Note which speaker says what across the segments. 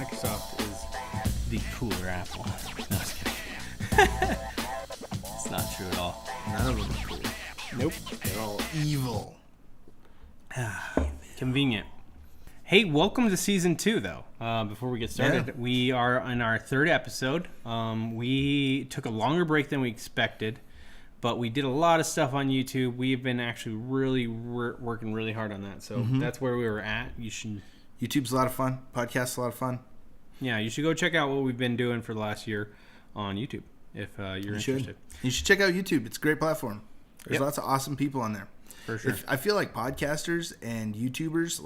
Speaker 1: Microsoft is the cooler Apple. No, I was kidding. It's not true at all.
Speaker 2: None of them are cool.
Speaker 1: Nope.
Speaker 2: They're all evil.
Speaker 1: Convenient. Hey, welcome to season 2, though. Before we get started, we are on our 3rd episode. We took a longer break than we expected, but we did a lot of stuff on YouTube. We've been actually really working really hard on that, so that's where we were at.
Speaker 2: YouTube's a lot of fun. Podcast's a lot of fun.
Speaker 1: Yeah, you should go check out what we've been doing for the last year on YouTube if you're interested.
Speaker 2: You should check out YouTube. It's a great platform. There's lots of awesome people on there.
Speaker 1: For sure.
Speaker 2: I feel like podcasters and YouTubers,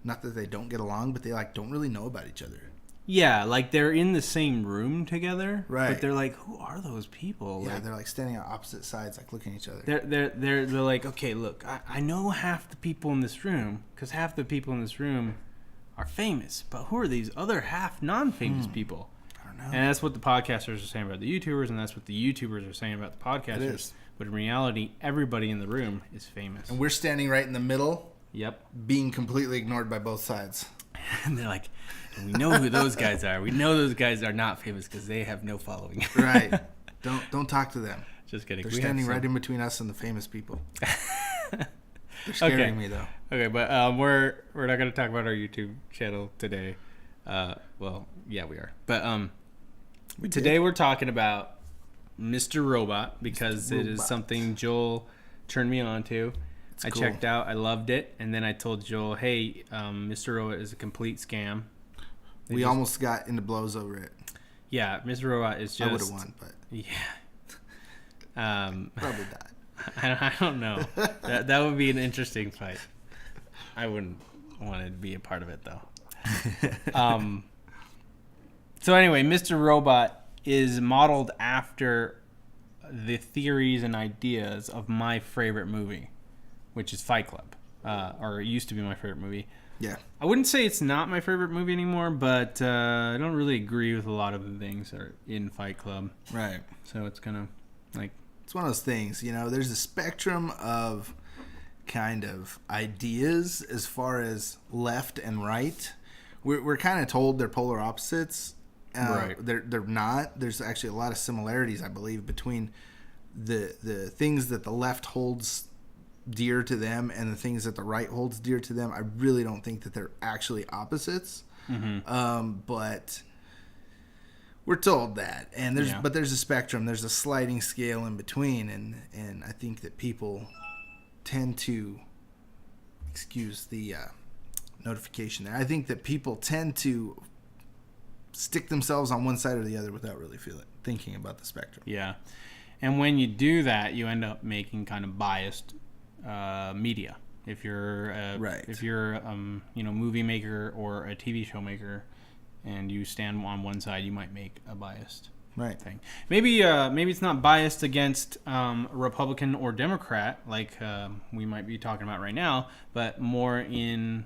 Speaker 2: not that they don't get along, but they don't really know about each other.
Speaker 1: Yeah, they're in the same room together,
Speaker 2: right?
Speaker 1: But they're like, who are those people?
Speaker 2: Yeah, they're standing on opposite sides, looking at each other.
Speaker 1: They're like, okay, look, I know half the people in this room because half the people in this room are famous, but who are these other half non-famous people?
Speaker 2: I don't know.
Speaker 1: And that's what the podcasters are saying about the YouTubers, and that's what the YouTubers are saying about the podcasters. But in reality, everybody in the room is famous.
Speaker 2: And we're standing right in the middle.
Speaker 1: Yep.
Speaker 2: Being completely ignored by both sides.
Speaker 1: And they're like, we know who those guys are. We know those guys are not famous because they have no following.
Speaker 2: Right. Don't talk to them.
Speaker 1: Just kidding.
Speaker 2: They're standing right in between us and the famous people. They're scaring me, though.
Speaker 1: Okay, but we're not going to talk about our YouTube channel today. Well, yeah, we are. But today we're talking about Mr. Robot because it is something Joel turned me on to. I checked out. I loved it. And then I told Joel, hey, Mr. Robot is a complete scam.
Speaker 2: We almost got into blows over it.
Speaker 1: Yeah, Mr. Robot is just...
Speaker 2: I would have won, but...
Speaker 1: Yeah.
Speaker 2: Probably not.
Speaker 1: I don't know. That would be an interesting fight. I wouldn't want to be a part of it, though. So anyway, Mr. Robot is modeled after the theories and ideas of my favorite movie, which is Fight Club, or it used to be my favorite movie.
Speaker 2: Yeah.
Speaker 1: I wouldn't say it's not my favorite movie anymore, but I don't really agree with a lot of the things that are in Fight Club.
Speaker 2: Right.
Speaker 1: So it's kind of
Speaker 2: it's one of those things, there's a spectrum of kind of ideas as far as left and right. We're kind of told they're polar opposites.
Speaker 1: Right.
Speaker 2: They're not. There's actually a lot of similarities, I believe, between the things that the left holds dear to them and the things that the right holds dear to them. I really don't think that they're actually opposites. But we're told that, and there's a spectrum. There's a sliding scale in between, and I think that people tend to, excuse the notification there. I think that people tend to stick themselves on one side or the other without really thinking about the spectrum.
Speaker 1: Yeah, and when you do that, you end up making kind of biased media. If you're if you're movie maker or a TV show maker, and you stand on one side, you might make a biased thing. Maybe it's not biased against a Republican or Democrat like we might be talking about right now, but more in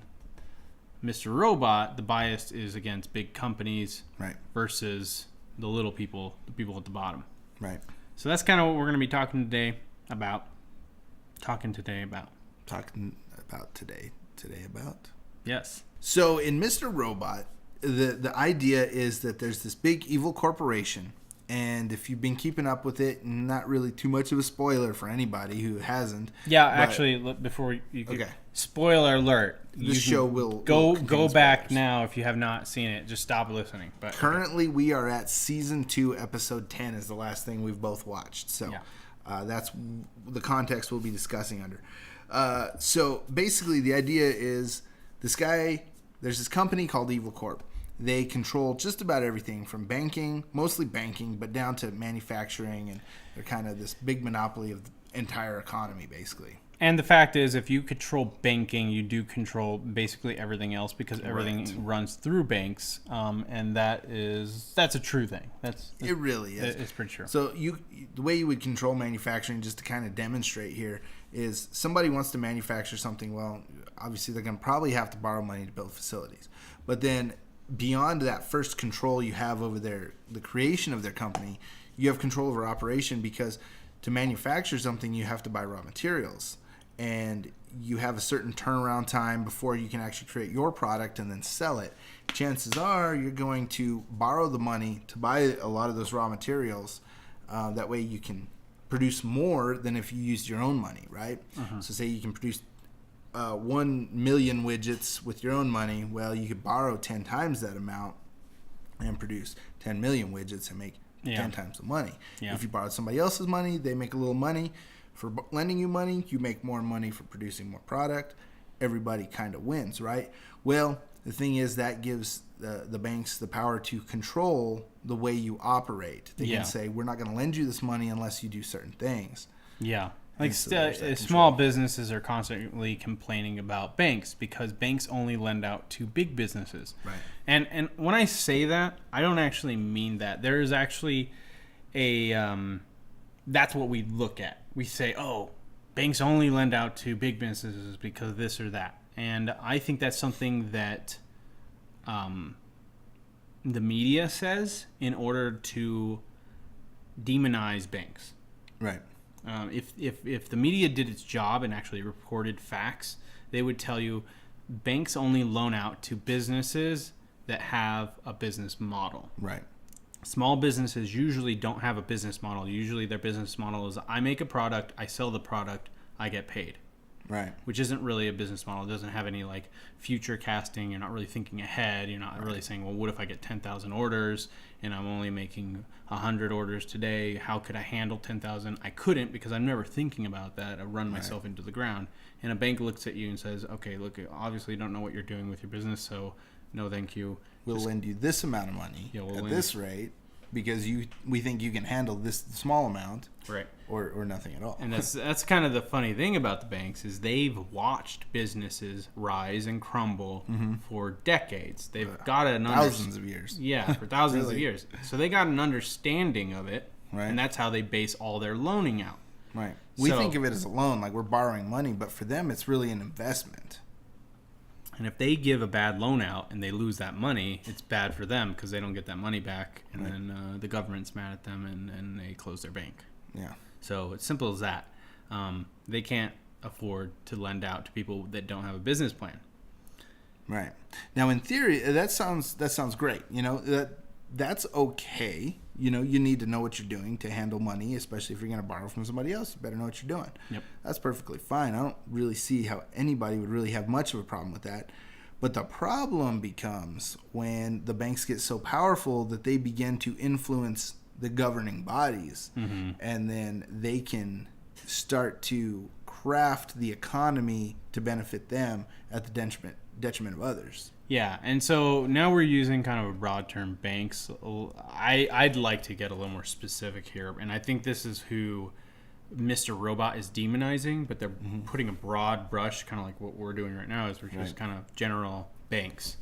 Speaker 1: Mr. Robot, the bias is against big companies versus the little people, the people at the bottom.
Speaker 2: Right.
Speaker 1: So that's kind of what we're going to be talking today about. Yes.
Speaker 2: So in Mr. Robot, the idea is that there's this big evil corporation, and if you've been keeping up with it, not really too much of a spoiler for anybody who hasn't.
Speaker 1: Yeah, actually, before you spoiler alert.
Speaker 2: This show will
Speaker 1: go back now if you have not seen it. Just stop listening. But
Speaker 2: currently, we are at season 2, episode 10 is the last thing we've both watched. So that's the context we'll be discussing under. So basically, the idea is there's this company called E Corp. They control just about everything from banking, mostly banking, but down to manufacturing, and they're kind of this big monopoly of the entire economy, basically.
Speaker 1: And the fact is, if you control banking, you do control basically everything else because everything runs through banks, and that's a true thing.
Speaker 2: It really is.
Speaker 1: It's pretty true.
Speaker 2: So the way you would control manufacturing, just to kind of demonstrate here, is somebody wants to manufacture something. Well, obviously they're going to probably have to borrow money to build facilities, but then beyond that first control you have over the creation of their company, you have control over operation, because to manufacture something you have to buy raw materials. and you have a certain turnaround time before you can actually create your product and then sell it, chances are you're going to borrow the money to buy a lot of those raw materials. That way you can produce more than if you used your own money, right? So say you can produce 1 million widgets with your own money. Well, you could borrow 10 times that amount and produce 10 million widgets and make 10 times the money. If you borrowed somebody else's money, they make a little money for lending you money. You make more money for producing more product. Everybody kind of wins, right? Well, the thing is that gives the banks the power to control the way you operate. They can say, we're not going to lend you this money unless you do certain things.
Speaker 1: Yeah. Like small businesses are constantly complaining about banks because banks only lend out to big businesses.
Speaker 2: Right.
Speaker 1: And when I say that, I don't actually mean that. There is actually that's what we look at. We say, oh, banks only lend out to big businesses because this or that. And I think that's something that the media says in order to demonize banks.
Speaker 2: Right.
Speaker 1: If the media did its job and actually reported facts, they would tell you banks only loan out to businesses that have a business model.
Speaker 2: Right.
Speaker 1: Small businesses usually don't have a business model. Usually their business model is I make a product, I sell the product, I get paid.
Speaker 2: Right.
Speaker 1: Which isn't really a business model. It doesn't have any like future casting. You're not really thinking ahead. You're not really saying, well, what if I get 10,000 orders and I'm only making 100 orders today? How could I handle 10,000? I couldn't because I'm never thinking about that. I run myself into the ground. And a bank looks at you and says, okay, look, obviously you don't know what you're doing with your business, so no thank you.
Speaker 2: We'll lend you this amount of money at this rate because we think you can handle this small amount.
Speaker 1: Right.
Speaker 2: Or nothing at all.
Speaker 1: And that's kind of the funny thing about the banks is they've watched businesses rise and crumble for decades. They've got
Speaker 2: thousands of years.
Speaker 1: Yeah, for thousands of years. So they got an understanding of it, and that's how they base all their loaning out.
Speaker 2: Right. We think of it as a loan, like we're borrowing money, but for them it's really an investment.
Speaker 1: And if they give a bad loan out and they lose that money, it's bad for them because they don't get that money back, and then the government's mad at them and they close their bank.
Speaker 2: Yeah.
Speaker 1: So it's simple as that. They can't afford to lend out to people that don't have a business plan.
Speaker 2: Right. Now, in theory, that sounds great. You know, that's okay. You know, you need to know what you're doing to handle money, especially if you're going to borrow from somebody else. You better know what you're doing.
Speaker 1: Yep.
Speaker 2: That's perfectly fine. I don't really see how anybody would really have much of a problem with that. But the problem becomes when the banks get so powerful that they begin to influence the governing bodies, and then they can start to craft the economy to benefit them at the detriment of others.
Speaker 1: Yeah, and so now we're using kind of a broad term, banks. I'd like to get a little more specific here, and I think this is who Mr. Robot is demonizing, but they're putting a broad brush, kind of like what we're doing right now, is we're just kind of general banks.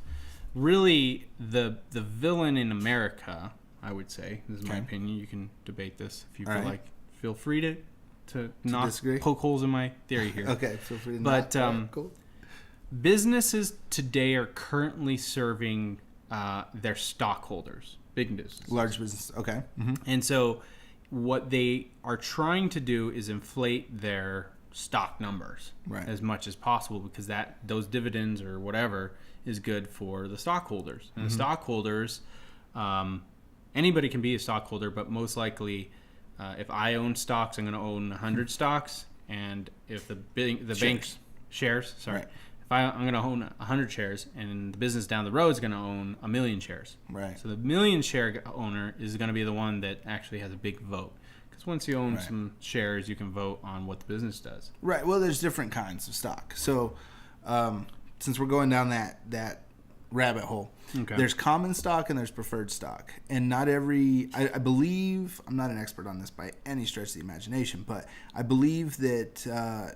Speaker 1: Really, the villain in America, I would say, this is my opinion. You can debate this if you feel like. Feel free to not
Speaker 2: disagree?
Speaker 1: Poke holes in my theory here.
Speaker 2: Okay, feel free to
Speaker 1: but,
Speaker 2: not. Cool.
Speaker 1: Businesses today are currently serving their stockholders, big businesses.
Speaker 2: Large business, okay.
Speaker 1: And so what they are trying to do is inflate their stock numbers as much as possible because those dividends or whatever is good for the stockholders. And the stockholders... anybody can be a stockholder, but most likely, if I own stocks, I'm going to own 100 stocks, and if the bank shares, if I'm going to own 100 shares, and the business down the road is going to own 1 million shares.
Speaker 2: Right.
Speaker 1: So the 1 million share owner is going to be the one that actually has a big vote, because once you own some shares, you can vote on what the business does. Right.
Speaker 2: Well, there's different kinds of stock. So, since we're going down that rabbit hole. There's common stock and there's preferred stock. And not every, I believe, I'm not an expert on this by any stretch of the imagination, but I believe that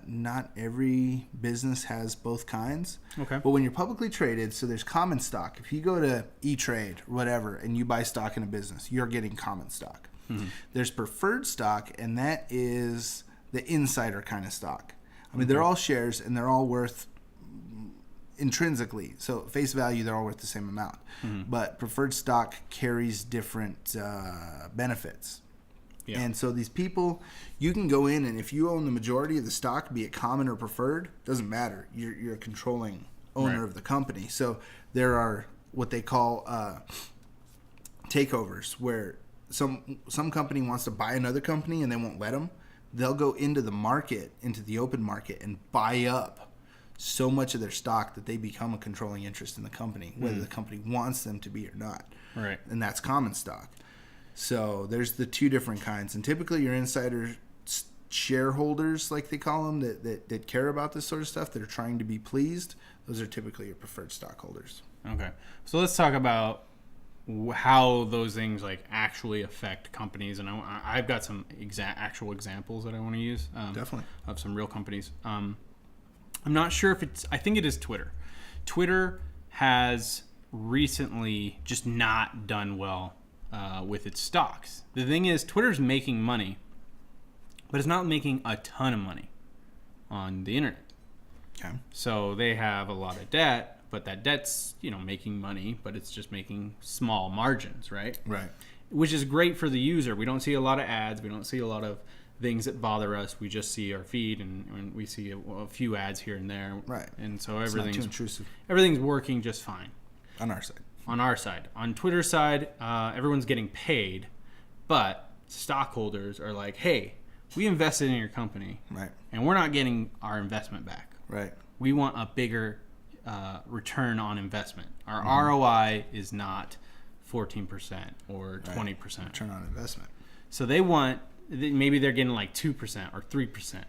Speaker 2: not every business has both kinds.
Speaker 1: Okay.
Speaker 2: But when you're publicly traded, so there's common stock. If you go to E-Trade or whatever and you buy stock in a business, you're getting common stock. There's preferred stock, and that is the insider kind of stock. I mean, they're all shares and they're all worth intrinsically, so face value, they're all worth the same amount. But preferred stock carries different benefits.
Speaker 1: Yeah.
Speaker 2: And so these people, you can go in, and if you own the majority of the stock, be it common or preferred, doesn't matter. You're a controlling owner of the company. So there are what they call takeovers, where some company wants to buy another company and they won't let them. They'll go into the market, into the open market, and buy up so much of their stock that they become a controlling interest in the company, whether the company wants them to be or not.
Speaker 1: Right.
Speaker 2: And that's common stock. So there's the two different kinds. And typically your insider shareholders, like they call them, that care about this sort of stuff, that are trying to be pleased, those are typically your preferred stockholders.
Speaker 1: Okay. So let's talk about how those things like actually affect companies. And I've got some actual examples that I want to use.
Speaker 2: Definitely.
Speaker 1: Of some real companies. I'm not sure if I think it is Twitter. Twitter has recently just not done well with its stocks. The thing is, Twitter's making money, but it's not making a ton of money on the internet.
Speaker 2: Okay.
Speaker 1: So they have a lot of debt, but that debt's, making money, but it's just making small margins, right?
Speaker 2: Right.
Speaker 1: Which is great for the user. We don't see a lot of ads. We don't see a lot of things that bother us. We just see our feed, and we see a few ads here and there.
Speaker 2: Right.
Speaker 1: And so
Speaker 2: it's not too intrusive.
Speaker 1: Everything's working just fine.
Speaker 2: On our side.
Speaker 1: On our side. On Twitter's side, everyone's getting paid, but stockholders are like, hey, we invested in your company,
Speaker 2: right,
Speaker 1: and we're not getting our investment back.
Speaker 2: Right.
Speaker 1: We want a bigger return on investment. Our ROI is not 14% or 20%.
Speaker 2: Return on investment.
Speaker 1: So they want, maybe they're getting like 2% or 3%.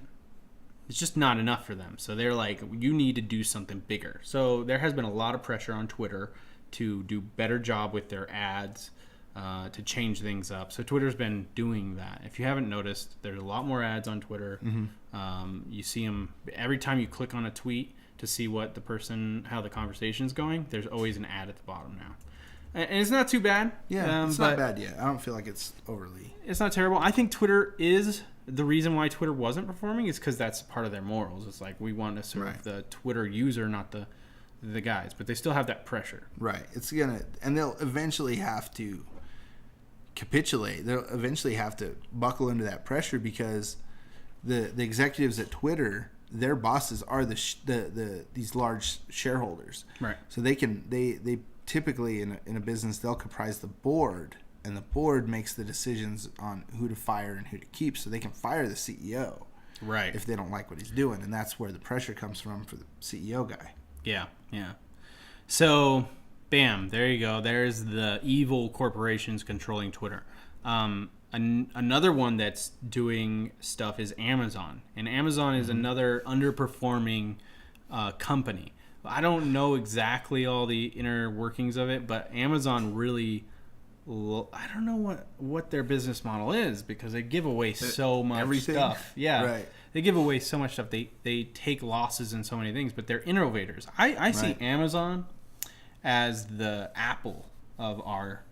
Speaker 1: It's just not enough for them. So they're like, you need to do something bigger. So there has been a lot of pressure on Twitter to do better job with their ads, to change things up. So Twitter's been doing that. If you haven't noticed, there's a lot more ads on Twitter. You see them every time you click on a tweet to see what how the conversation's going. There's always an ad at the bottom now. And it's not too bad.
Speaker 2: Yeah, it's not bad yet. I don't feel like it's overly.
Speaker 1: It's not terrible. I think Twitter is the reason why Twitter wasn't performing is because that's part of their morals. It's like we want to serve the Twitter user, not the guys. But they still have that pressure.
Speaker 2: Right. And they'll eventually have to capitulate. They'll eventually have to buckle into that pressure because the executives at Twitter, their bosses are these large shareholders.
Speaker 1: Right.
Speaker 2: So they typically in a business, they'll comprise the board, and the board makes the decisions on who to fire and who to keep, so they can fire the CEO,
Speaker 1: right,
Speaker 2: if they don't like what he's doing, and that's where the pressure comes from for the CEO guy.
Speaker 1: Yeah. So, bam, there you go. There's the evil corporations controlling Twitter. Another one that's doing stuff is Amazon, and Amazon is another underperforming company. I don't know exactly all the inner workings of it, but Amazon really, I don't know what their business model is because they give away so much stuff. Yeah,
Speaker 2: right.
Speaker 1: They give away so much stuff. They take losses in so many things, but they're innovators. I see Amazon as the Apple of our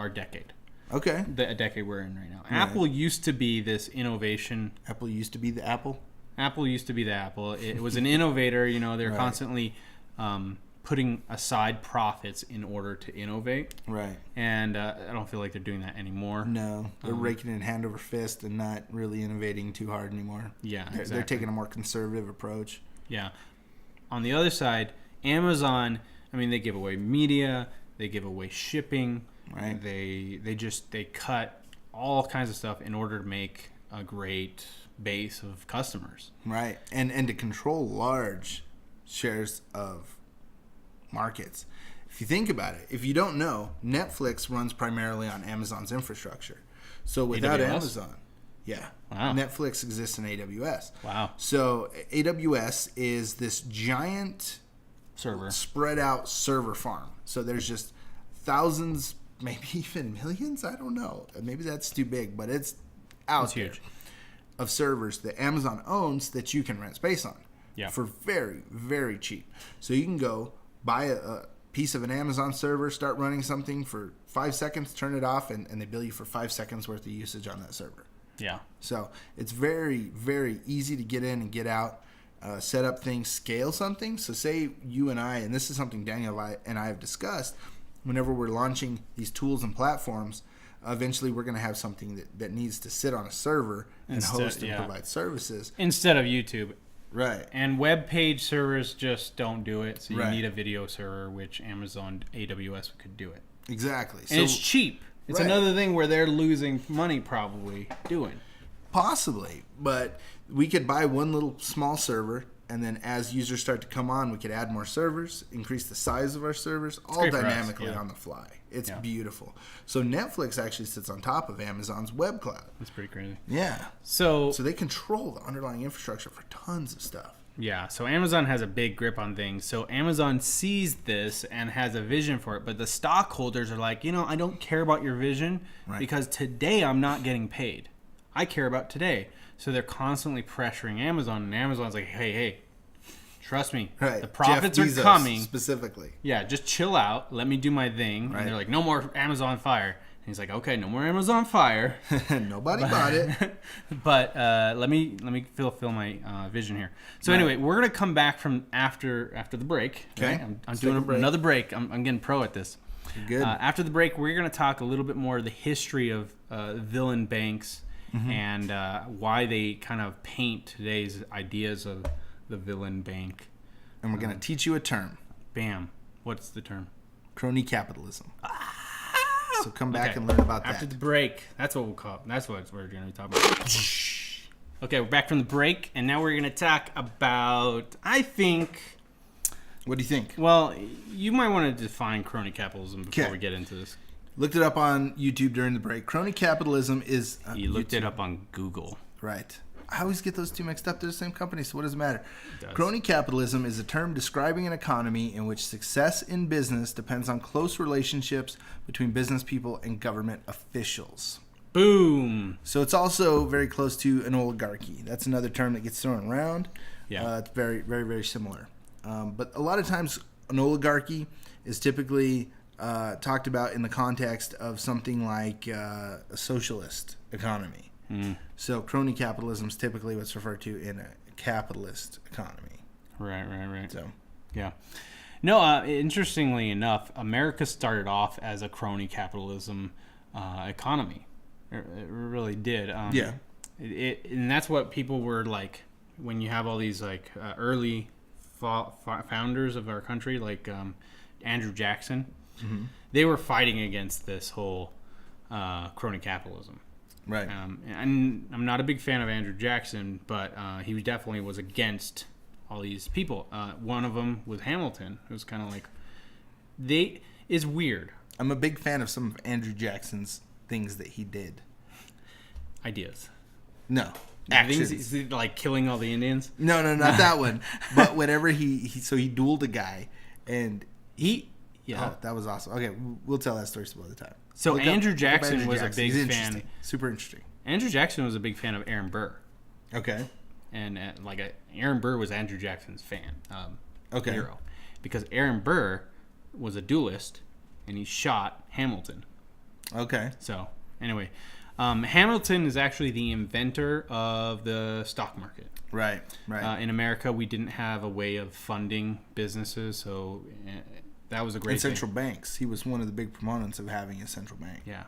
Speaker 1: decade.
Speaker 2: Okay.
Speaker 1: The decade we're in right now. Right. Apple used to be this innovation.
Speaker 2: Apple used to be the Apple?
Speaker 1: Apple used to be the Apple. It was an innovator. They're constantly putting aside profits in order to innovate.
Speaker 2: Right.
Speaker 1: And I don't feel like they're doing that anymore.
Speaker 2: No. They're raking it hand over fist and not really innovating too hard anymore.
Speaker 1: Yeah, exactly.
Speaker 2: They're taking a more conservative approach.
Speaker 1: Yeah. On the other side, Amazon, they give away media. They give away shipping.
Speaker 2: Right.
Speaker 1: They cut all kinds of stuff in order to make a great base of customers.
Speaker 2: Right. And to control large shares of markets. If you think about it, if you don't know, Netflix runs primarily on Amazon's infrastructure. So without Amazon,
Speaker 1: wow.
Speaker 2: Netflix exists in AWS.
Speaker 1: Wow.
Speaker 2: So AWS is this giant spread out server farm. So there's just thousands, maybe even millions, I don't know. Maybe that's too big, but it's out there. Huge. Of servers that Amazon owns that you can rent space on for very, very cheap. So you can go buy a piece of an Amazon server, start running something for 5 seconds, turn it off, and they bill you for 5 seconds worth of usage on that server.
Speaker 1: Yeah.
Speaker 2: So it's very, very easy to get in and get out, set up things, scale something. So say you and I, and this is something Daniel and I have discussed, whenever we're launching these tools and platforms, Eventually, we're going to have something that needs to sit on a server and host and provide services.
Speaker 1: Instead of YouTube.
Speaker 2: Right.
Speaker 1: And web page servers just don't do it. So you need a video server, which Amazon AWS could do it.
Speaker 2: Exactly.
Speaker 1: And it's cheap. It's another thing where they're losing money probably doing.
Speaker 2: Possibly. But we could buy one little small server, and then as users start to come on, we could add more servers, increase the size of our servers, all dynamically on the fly. It's beautiful. So Netflix actually sits on top of Amazon's web cloud.
Speaker 1: That's pretty crazy.
Speaker 2: Yeah. So they control the underlying infrastructure for tons of stuff.
Speaker 1: Yeah. So Amazon has a big grip on things. So Amazon sees this and has a vision for it. But the stockholders are like, I don't care about your vision because today I'm not getting paid. I care about today. So they're constantly pressuring Amazon, and Amazon's like, hey, trust me, the profits are coming.
Speaker 2: Specifically.
Speaker 1: Yeah, just chill out. Let me do my thing. And they're like, no more Amazon Fire. And he's like, okay, no more Amazon Fire.
Speaker 2: Nobody bought it.
Speaker 1: But let me fulfill my vision here. So anyway, we're gonna come back from after the break.
Speaker 2: Okay,
Speaker 1: right? I'm doing another break. I'm getting pro at this.
Speaker 2: Good.
Speaker 1: After the break, we're gonna talk a little bit more of the history of villain banks. And why they kind of paint today's ideas of the villain bank.
Speaker 2: And we're going to teach you a term.
Speaker 1: Bam. What's the term?
Speaker 2: Crony capitalism. So come back and learn about that.
Speaker 1: After the break. That's what we'll call it. That's what we're going to be talking about. Okay, we're back from the break, and now we're going to talk about, I think...
Speaker 2: What do you think?
Speaker 1: Well, you might want to define crony capitalism before we get into this.
Speaker 2: Looked it up on YouTube during the break. Crony capitalism is...
Speaker 1: you looked it up on Google.
Speaker 2: Right. I always get those two mixed up. They're the same company, so what does it matter? Crony capitalism is a term describing an economy in which success in business depends on close relationships between business people and government officials.
Speaker 1: Boom.
Speaker 2: So it's also very close to an oligarchy. That's another term that gets thrown around.
Speaker 1: Yeah.
Speaker 2: It's very, very, very similar. But a lot of times an oligarchy is typically... talked about in the context of something like a socialist economy. So crony capitalism is typically what's referred to in a capitalist economy.
Speaker 1: Right.
Speaker 2: So,
Speaker 1: yeah. No, interestingly enough, America started off as a crony capitalism economy. It really did. And that's what people were like when you have all these like early founders of our country, like Andrew Jackson. Mm-hmm. They were fighting against this whole crony capitalism.
Speaker 2: Right.
Speaker 1: And I'm not a big fan of Andrew Jackson, but he definitely was against all these people. One of them was Hamilton. It was kind of like... It's weird.
Speaker 2: I'm a big fan of some of Andrew Jackson's things that he did.
Speaker 1: Ideas.
Speaker 2: No. Actions.
Speaker 1: Things, like killing all the Indians?
Speaker 2: No, not that one. But whenever he dueled a guy, and he... Yeah. Oh, that was awesome. Okay, we'll tell that story some other time.
Speaker 1: So Andrew Jackson was a big fan.
Speaker 2: Super interesting.
Speaker 1: Andrew Jackson was a big fan of Aaron Burr.
Speaker 2: Okay.
Speaker 1: And Aaron Burr was Andrew Jackson's fan. Hero. Because Aaron Burr was a duelist, and he shot Hamilton.
Speaker 2: Okay.
Speaker 1: So, anyway, Hamilton is actually the inventor of the stock market.
Speaker 2: Right.
Speaker 1: In America, we didn't have a way of funding businesses, so... That was a great thing.
Speaker 2: Central banks. He was one of the big proponents of having a central bank.
Speaker 1: Yeah.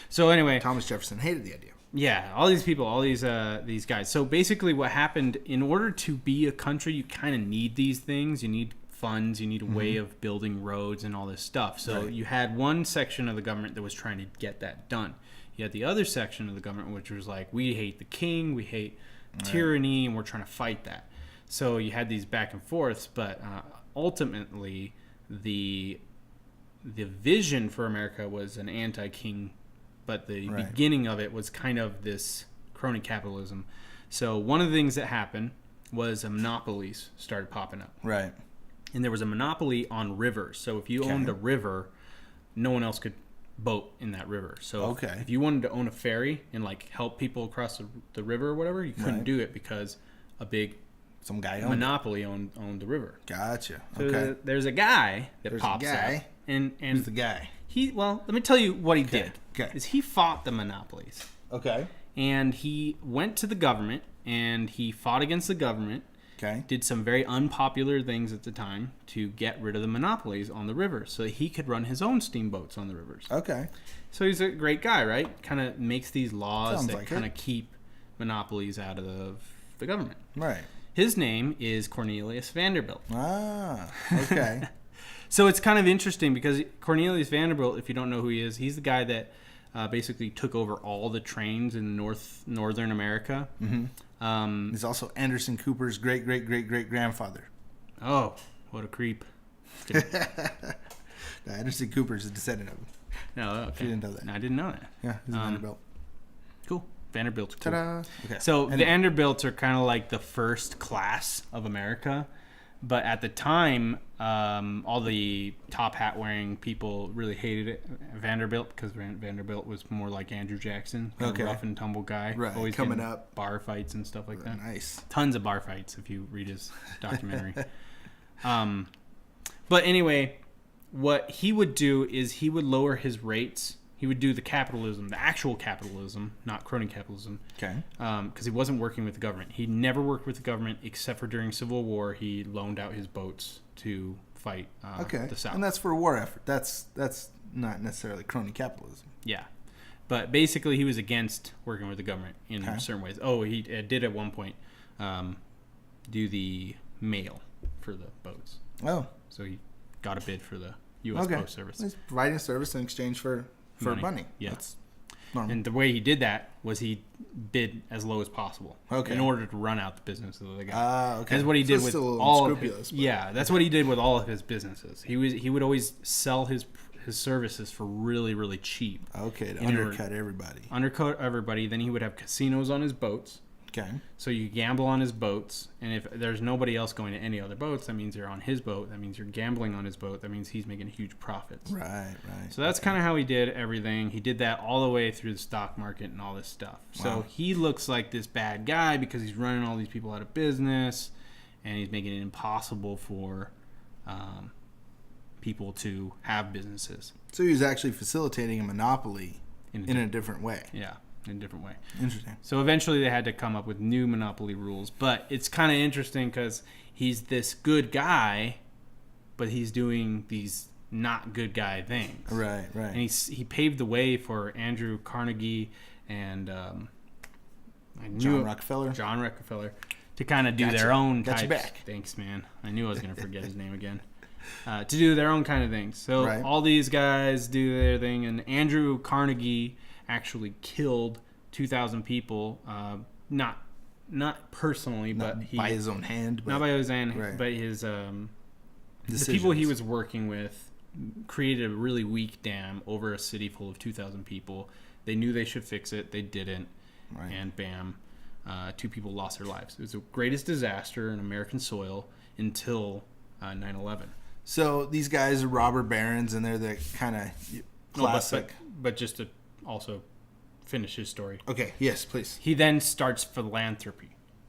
Speaker 1: So anyway,
Speaker 2: Thomas Jefferson hated the idea.
Speaker 1: Yeah, all these people, all these guys. So basically, what happened, in order to be a country, you kind of need these things. You need funds. You need a way of building roads and all this stuff. So you had one section of the government that was trying to get that done. You had the other section of the government which was like, we hate the king, we hate tyranny, and we're trying to fight that. So you had these back and forths, but ultimately, the vision for America was an anti-king, but the beginning of it was kind of this crony capitalism. So one of the things that happened was monopolies started popping up.
Speaker 2: Right.
Speaker 1: And there was a monopoly on rivers. So if you owned a river, no one else could boat in that river. So if you wanted to own a ferry and like help people across the river or whatever, you couldn't do it because some guy monopoly owned the river.
Speaker 2: Gotcha.
Speaker 1: So there's a guy that pops up. And
Speaker 2: who's the guy?
Speaker 1: Let me tell you what he did.
Speaker 2: Okay.
Speaker 1: Is he fought the monopolies.
Speaker 2: Okay.
Speaker 1: And he went to the government and he fought against the government
Speaker 2: Okay.
Speaker 1: Did some very unpopular things at the time to get rid of the monopolies on the rivers so that he could run his own steamboats on the rivers.
Speaker 2: Okay.
Speaker 1: So he's a great guy, right? Kind of makes these laws
Speaker 2: Sounds
Speaker 1: that
Speaker 2: like
Speaker 1: kind of keep monopolies out of the government.
Speaker 2: Right.
Speaker 1: His name is Cornelius Vanderbilt.
Speaker 2: Ah, okay.
Speaker 1: So it's kind of interesting because Cornelius Vanderbilt, if you don't know who he is, he's the guy that basically took over all the trains in northern America.
Speaker 2: Mm-hmm. He's also Anderson Cooper's great-great-great-great-grandfather.
Speaker 1: Oh, what a creep.
Speaker 2: Anderson Cooper's a descendant of him.
Speaker 1: No, okay.
Speaker 2: If you didn't know that.
Speaker 1: No, I didn't know that.
Speaker 2: Yeah, he's a Vanderbilt.
Speaker 1: Cool. Vanderbilt's cool.
Speaker 2: Ta-da! Okay.
Speaker 1: So the Vanderbilts are kind of like the first class of America. But at the time, all the top hat wearing people really hated it, Vanderbilt, because Vanderbilt was more like Andrew Jackson, a rough and tumble guy,
Speaker 2: right?
Speaker 1: Always
Speaker 2: coming up,
Speaker 1: bar fights and stuff like that.
Speaker 2: Nice,
Speaker 1: tons of bar fights if you read his documentary. But anyway, what he would do is he would lower his rates. He would do the capitalism, the actual capitalism, not crony capitalism.
Speaker 2: Okay.
Speaker 1: Because he wasn't working with the government. He never worked with the government except for during Civil War. He loaned out his boats to fight the South.
Speaker 2: And that's for a war effort. That's not necessarily crony capitalism.
Speaker 1: Yeah. But basically he was against working with the government in certain ways. Oh, he did at one point do the mail for the boats.
Speaker 2: Oh.
Speaker 1: So he got a bid for the U.S. Post Service.
Speaker 2: He's providing a service in exchange for money.
Speaker 1: Yeah.
Speaker 2: That's normal.
Speaker 1: And the way he did that was he bid as low as possible in order to run out the business of the guy.
Speaker 2: Okay.
Speaker 1: That's what he did with all of his, that's what he did with all of his businesses. He would always sell his services for really, really cheap.
Speaker 2: Okay, to undercut everybody.
Speaker 1: Undercut everybody. Then he would have casinos on his boats.
Speaker 2: Okay.
Speaker 1: So you gamble on his boats, and if there's nobody else going to any other boats, that means you're on his boat. That means you're gambling on his boat. That means he's making huge profits.
Speaker 2: Right.
Speaker 1: So that's kind of how he did everything. He did that all the way through the stock market and all this stuff. Wow. So he looks like this bad guy because he's running all these people out of business, and he's making it impossible for people to have businesses.
Speaker 2: So he was actually facilitating a monopoly in a different way.
Speaker 1: Yeah. In a different way.
Speaker 2: Interesting.
Speaker 1: So eventually they had to come up with new monopoly rules. But it's kind of interesting because he's this good guy, but he's doing these not good guy things.
Speaker 2: Right.
Speaker 1: And he paved the way for Andrew Carnegie and
Speaker 2: John Rockefeller
Speaker 1: to kind of do their own types.
Speaker 2: Got you back.
Speaker 1: Thanks, man. I knew I was going to forget his name again. To do their own kind of things. So all these guys do their thing, and Andrew Carnegie actually killed 2,000 people, not personally, but
Speaker 2: by his own hand.
Speaker 1: Not by his own hand, but his the people he was working with created a really weak dam over a city full of 2,000 people. They knew they should fix it. They didn't. And bam, 2 people lost their lives. It was the greatest disaster in American soil until 9/11.
Speaker 2: So these guys are robber barons, and they're the kind of classic.
Speaker 1: But just to also finish his story.
Speaker 2: Okay. Yes, please.
Speaker 1: He then starts philanthropy.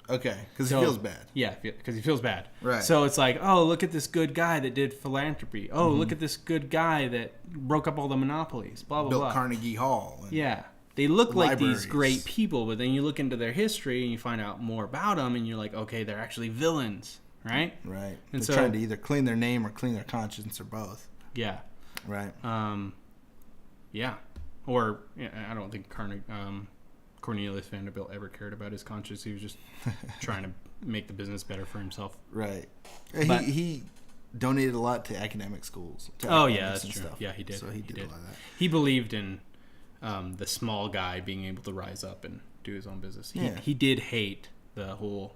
Speaker 2: Okay, because he feels bad.
Speaker 1: Yeah, because he feels bad.
Speaker 2: Right.
Speaker 1: So it's like, oh, look at this good guy that did philanthropy. Oh, look at this good guy that broke up all the monopolies. Blah blah blah.
Speaker 2: Built Carnegie Hall.
Speaker 1: Yeah. They look like these great people, but then you look into their history and you find out more about them, and you're like, okay, they're actually villains. Right?
Speaker 2: Right. And they're trying to either clean their name or clean their conscience or both.
Speaker 1: Yeah.
Speaker 2: Right.
Speaker 1: Yeah. Or I don't think Cornelius Vanderbilt ever cared about his conscience. He was just trying to make the business better for himself.
Speaker 2: Right. He donated a lot to academic schools.
Speaker 1: That's true.
Speaker 2: Stuff.
Speaker 1: Yeah, he did.
Speaker 2: So he did a lot of that.
Speaker 1: He believed in the small guy being able to rise up and do his own business. He did hate the whole...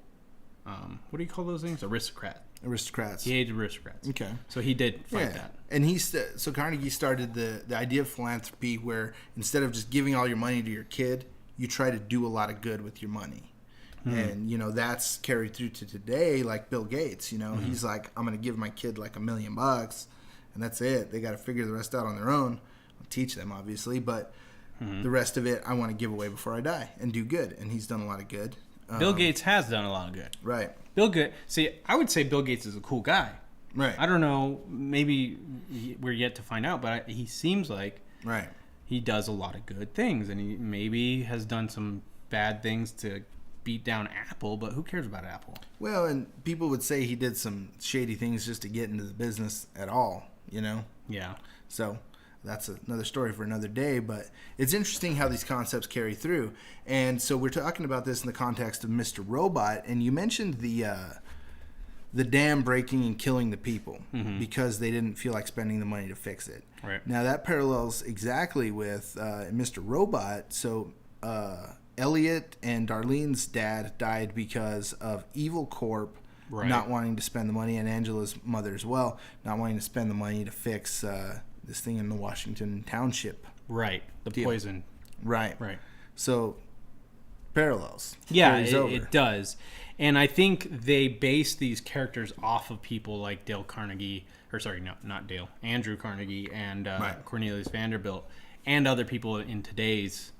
Speaker 1: what do you call those things? Aristocrats. He hated aristocrats.
Speaker 2: Okay.
Speaker 1: So he did fight that.
Speaker 2: And so Carnegie started the idea of philanthropy, where instead of just giving all your money to your kid, you try to do a lot of good with your money. And that's carried through to today. Like Bill Gates, he's like, I'm going to give my kid like $1 million, and that's it. They got to figure the rest out on their own. I'll teach them, obviously, but the rest of it I want to give away before I die and do good. And he's done a lot of good.
Speaker 1: Bill Gates has done a lot of good.
Speaker 2: Right.
Speaker 1: I would say Bill Gates is a cool guy.
Speaker 2: Right.
Speaker 1: I don't know. Maybe we're yet to find out, but he seems like he does a lot of good things, and he maybe has done some bad things to beat down Apple, but who cares about Apple?
Speaker 2: Well, and people would say he did some shady things just to get into the business at all, you know?
Speaker 1: Yeah.
Speaker 2: So that's another story for another day, but it's interesting how these concepts carry through. And so we're talking about this in the context of Mr. Robot, and you mentioned the dam breaking and killing the people because they didn't feel like spending the money to fix it.
Speaker 1: Right.
Speaker 2: Now that parallels exactly with Mr. Robot. So Elliot and Darlene's dad died because of E Corp not wanting to spend the money, and Angela's mother as well, not wanting to spend the money to fix this thing in the Washington Township.
Speaker 1: Right. The
Speaker 2: deal.
Speaker 1: Poison.
Speaker 2: Right. So parallels.
Speaker 1: Yeah, it does. And I think they base these characters off of people like Dale Carnegie, or sorry, no, not Dale, Andrew Carnegie and Cornelius Vanderbilt, and other people in today's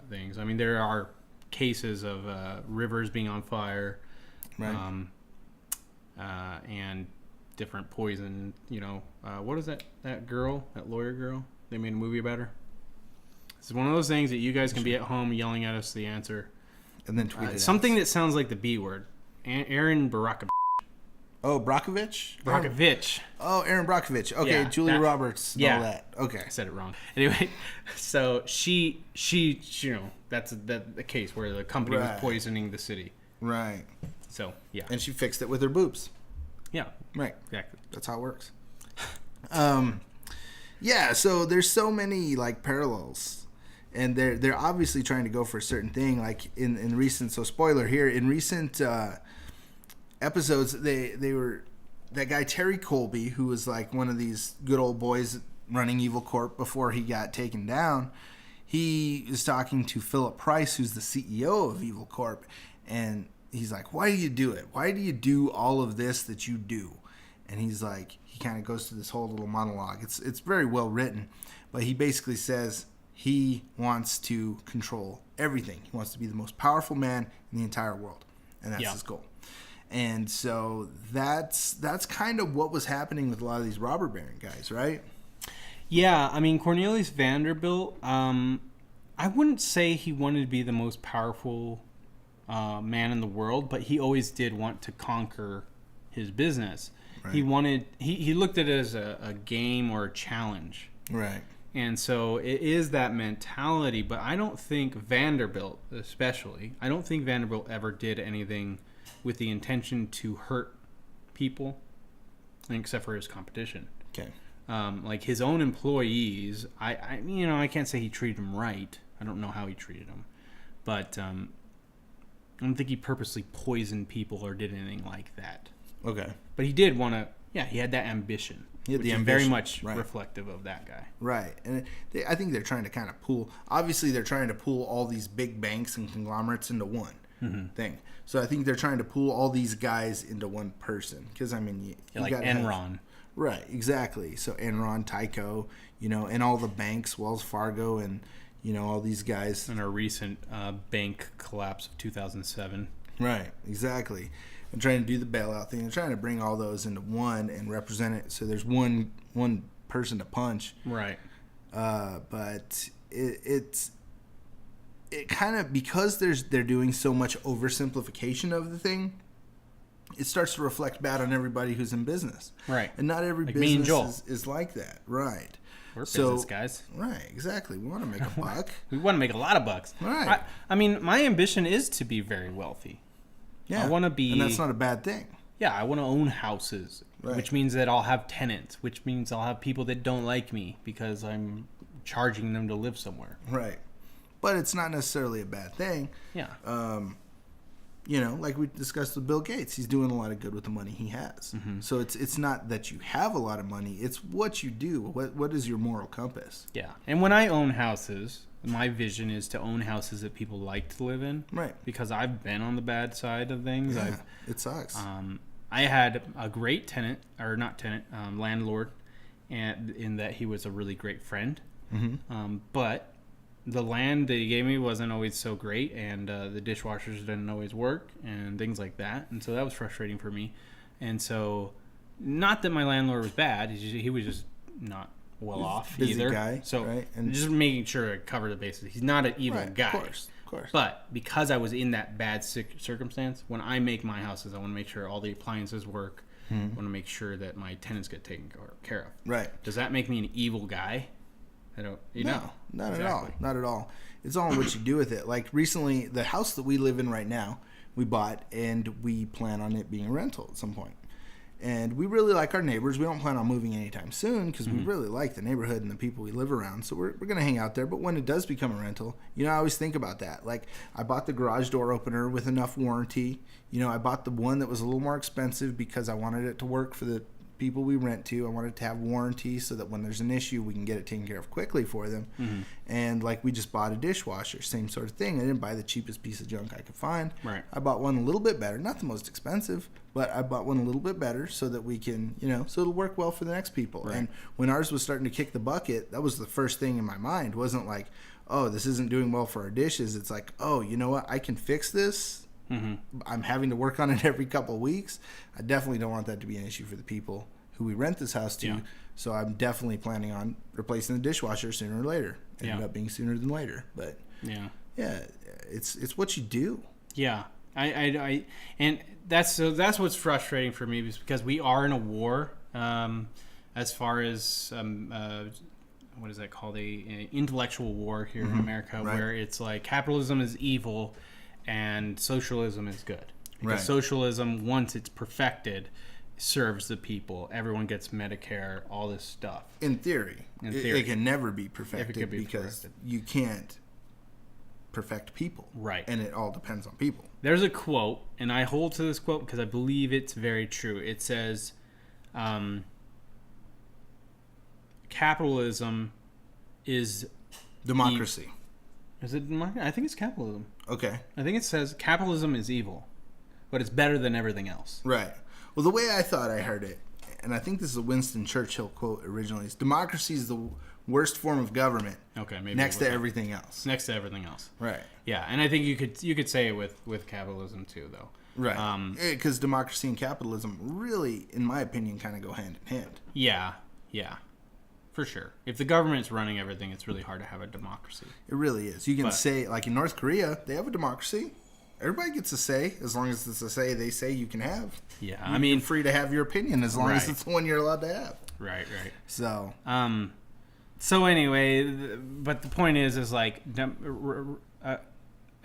Speaker 1: things. I mean, there are cases of rivers being on fire,
Speaker 2: right.
Speaker 1: And different poison. You know, what is that girl, that lawyer girl? They made a movie about her. It's one of those things that you guys can be at home yelling at us the answer.
Speaker 2: And then tweet it
Speaker 1: something that sounds like the B word. Aaron Brockovich.
Speaker 2: Oh, Brockovich?
Speaker 1: Oh,
Speaker 2: Aaron Brockovich. Okay, yeah, Julia Roberts and all that. Okay.
Speaker 1: I said it wrong. Anyway, so she you know, that's the case where the company was poisoning the city.
Speaker 2: Right.
Speaker 1: So, yeah.
Speaker 2: And she fixed it with her boobs.
Speaker 1: Yeah.
Speaker 2: Right.
Speaker 1: Exactly.
Speaker 2: That's how it works. Yeah, so there's so many like parallels. And they're obviously trying to go for a certain thing. Like in recent, so spoiler here, in recent episodes, they were, that guy Terry Colby, who was like one of these good old boys running E Corp before he got taken down, he is talking to Philip Price, who's the CEO of E Corp, and he's like, why do you do it? Why do you do all of this that you do? And he's like, he kind of goes through this whole little monologue. It's very well written, but he basically says he wants to control everything. He wants to be the most powerful man in the entire world, and that's his goal. And so that's kind of what was happening with a lot of these robber baron guys, right?
Speaker 1: Yeah, I mean, Cornelius Vanderbilt, I wouldn't say he wanted to be the most powerful man in the world, but he always did want to conquer his business. Right. He looked at it as a game or a challenge.
Speaker 2: Right.
Speaker 1: And so it is that mentality, but I don't think Vanderbilt, especially, ever did anything with the intention to hurt people, except for his competition.
Speaker 2: Okay.
Speaker 1: Like his own employees, I can't say he treated them right. I don't know how he treated them, but I don't think he purposely poisoned people or did anything like that.
Speaker 2: Okay.
Speaker 1: But he did want to. Yeah, he had that ambition.
Speaker 2: He had the ambition,
Speaker 1: very much reflective of that guy.
Speaker 2: Right. And I think they're trying to kind of pool. Obviously, they're trying to pool all these big banks and conglomerates into one thing. So I think they're trying to pool all these guys into one person. Because, I mean, you
Speaker 1: like Enron.
Speaker 2: Right, exactly. So Enron, Tyco, and all the banks, Wells Fargo, and, all these guys.
Speaker 1: And our recent bank collapse of 2007.
Speaker 2: Right, exactly. And trying to do the bailout thing and trying to bring all those into one and represent it so there's one person to punch.
Speaker 1: Right.
Speaker 2: But it kind of, because they're doing so much oversimplification of the thing, it starts to reflect bad on everybody who's in business.
Speaker 1: Right.
Speaker 2: And not every business is like that. Right.
Speaker 1: We're business guys.
Speaker 2: Right, exactly. We want to make a buck.
Speaker 1: We want to make a lot of bucks.
Speaker 2: Right.
Speaker 1: I mean, my ambition is to be very wealthy.
Speaker 2: Yeah.
Speaker 1: I want to be...
Speaker 2: And that's not a bad thing.
Speaker 1: Yeah, I want to own houses, which means that I'll have tenants, which means I'll have people that don't like me because I'm charging them to live somewhere.
Speaker 2: Right. But it's not necessarily a bad thing.
Speaker 1: Yeah.
Speaker 2: Like we discussed with Bill Gates, he's doing a lot of good with the money he has. Mm-hmm. So it's not that you have a lot of money, it's what you do. What is your moral compass?
Speaker 1: Yeah. And when I own houses, my vision is to own houses that people like to live in.
Speaker 2: Right.
Speaker 1: Because I've been on the bad side of things.
Speaker 2: Yeah, it sucks.
Speaker 1: I had a great landlord, and in that he was a really great friend. Mm-hmm. But the land that he gave me wasn't always so great, and the dishwashers didn't always work, and things like that. And so that was frustrating for me. And so, not that my landlord was bad, he was just not well off
Speaker 2: busy
Speaker 1: either.
Speaker 2: Guy,
Speaker 1: so
Speaker 2: right?
Speaker 1: And just making sure I cover the bases. He's not an evil guy.
Speaker 2: Of course. course.
Speaker 1: But because I was in that bad circumstance, when I make my houses, I want to make sure all the appliances work. I want to make sure that my tenants get taken care of.
Speaker 2: Right.
Speaker 1: Does that make me an evil guy?
Speaker 2: No, not at all. Not at all. It's all what you do with it. Like recently, the house that we live in right now, we bought, and we plan on it being a rental at some point. And we really like our neighbors. We don't plan on moving anytime soon because we really like the neighborhood and the people we live around. So we're going to hang out there. But when it does become a rental, I always think about that. Like, I bought the garage door opener with enough warranty. I bought the one that was a little more expensive because I wanted it to work for the people we rent to. I wanted to have warranty so that when there's an issue, we can get it taken care of quickly for them. And like, we just bought a dishwasher, same sort of thing. I didn't buy the cheapest piece of junk I could find.
Speaker 1: Right.
Speaker 2: I bought one a little bit better, not the most expensive, but I bought one a little bit better so that we can, so it'll work well for the next people.
Speaker 1: Right.
Speaker 2: And when ours was starting to kick the bucket, that was the first thing in my mind. It wasn't like, oh, this isn't doing well for our dishes. It's like, oh, you know what? I can fix this. I'm having to work on it every couple of weeks. I definitely don't want that to be an issue for the people who we rent this house to. Yeah. So I'm definitely planning on replacing the dishwasher sooner or later. It ended up being sooner than later. But yeah, it's what you do.
Speaker 1: Yeah. I and that's what's frustrating for me, is because we are in a war, as far as what is that called, a intellectual war here in America, where it's like capitalism is evil and socialism is good. Because socialism, once it's perfected, serves the people. Everyone gets Medicare, all this stuff.
Speaker 2: In theory. It can never be perfected because you can't perfect people.
Speaker 1: Right.
Speaker 2: And it all depends on people.
Speaker 1: There's a quote, and I hold to this quote because I believe it's very true. It says, capitalism is
Speaker 2: democracy.
Speaker 1: Is it democracy? I think it's capitalism.
Speaker 2: Okay.
Speaker 1: I think it says capitalism is evil, but it's better than everything else.
Speaker 2: Right. Well, the way I thought I heard it, and I think this is a Winston Churchill quote originally, is democracy is the worst form of government.
Speaker 1: Okay, maybe
Speaker 2: next to everything else.
Speaker 1: Next to everything else.
Speaker 2: Right.
Speaker 1: Yeah, and I think you could say it with capitalism too, though.
Speaker 2: Right. Because democracy and capitalism really, in my opinion, kind of go hand in hand.
Speaker 1: Yeah. For sure. If the government's running everything, it's really hard to have a democracy.
Speaker 2: It really is. You can say, like in North Korea, they have a democracy. Everybody gets a say, as long as it's a say they say you can have.
Speaker 1: Yeah,
Speaker 2: you're free to have your opinion as long as it's the one you're allowed to have.
Speaker 1: Right.
Speaker 2: So.
Speaker 1: So anyway, but the point is like,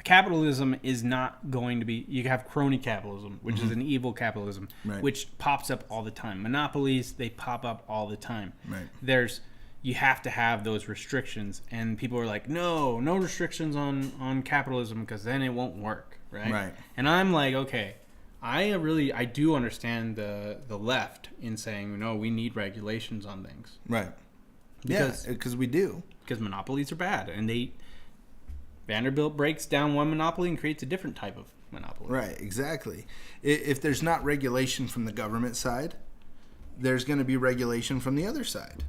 Speaker 1: capitalism is not going to be. You have crony capitalism, which is an evil capitalism, which pops up all the time. Monopolies, they pop up all the time.
Speaker 2: Right.
Speaker 1: You have to have those restrictions, and people are like, no restrictions on capitalism because then it won't work, right? And I'm like, okay, I do understand the left in saying, no, we need regulations on things,
Speaker 2: right? Because we do. Because
Speaker 1: monopolies are bad, and Vanderbilt breaks down one monopoly and creates a different type of monopoly.
Speaker 2: Right, exactly. If there's not regulation from the government side, there's going to be regulation from the other side.